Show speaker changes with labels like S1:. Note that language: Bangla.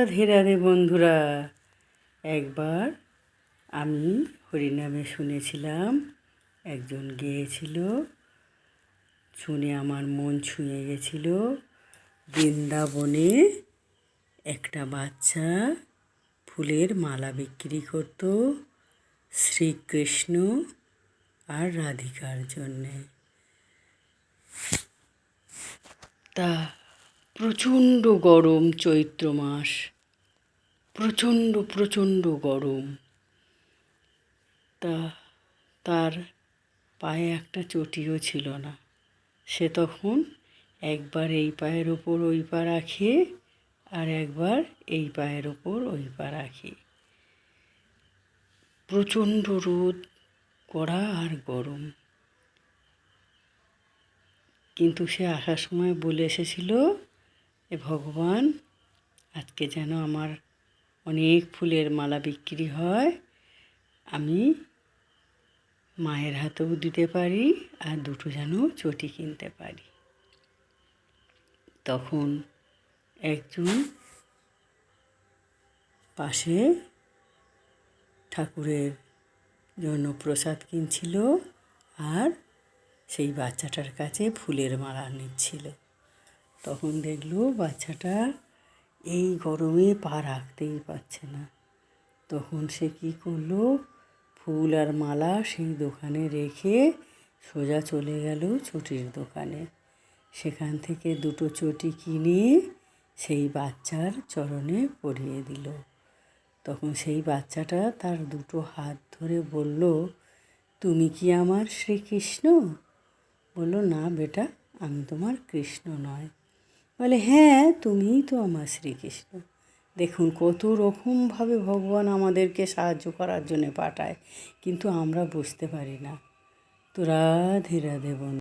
S1: রাধে রাধে বন্ধুরা। একবার আমি হরিনামে শুনেছিলাম, একজন গেয়েছিল, শুনে আমার মন ছুঁয়ে গেছিল। বৃন্দাবনে একটা বাচ্চা ফুলের মালা বিক্রি করত শ্রীকৃষ্ণ আর রাধিকার জন্যে। তা প্রচণ্ড গরম, চৈত্র মাস, প্রচণ্ড গরম। তা তার পায়ে একটা চটিও ছিল না। সে তখন একবার এই পায়ের ওপর ওই পা রাখে, আর একবার এই পায়ের ওপর ওই পা রাখে। প্রচণ্ড রোদ, কড়া আর গরম। কিন্তু সে আসার সময় বলে এসেছিল, এ ভগবান, আজকে যেন আমার অনেক ফুলের মালা বিক্রি হয়, আমি মায়ের হাতেও দিতে পারি, আর দুটো যেন চটি কিনতে পারি। তখন একজন পাশে ঠাকুরের জন্য প্রসাদ কিনছিল, আর সেই বাচ্চাটার কাছে ফুলের মালা নিচ্ছিল। তখন দেখলো বাচ্চাটা এই গরমে পা রাখতেই পারছে না। তখন সে কী করলো, ফুল আর মালা সেই দোকানে রেখে সোজা চলে গেল চটির দোকানে। সেখান থেকে দুটো চটি কিনে সেই বাচ্চার চরণে পরিয়ে দিল। তখন সেই বাচ্চাটা তার দুটো হাত ধরে বলল, তুমি কি আমার শ্রীকৃষ্ণ? বলল, না বেটা, আমি তোমার কৃষ্ণ নয়। বলে, হ্যাঁ, তুমিই তো আমার শ্রীকৃষ্ণ। দেখুন কত রকমভাবে ভগবান আমাদেরকে সাহায্য করার জন্য পাঠায়, কিন্তু আমরা বুঝতে পারি না। তো রাধে রাধে বন্ধু।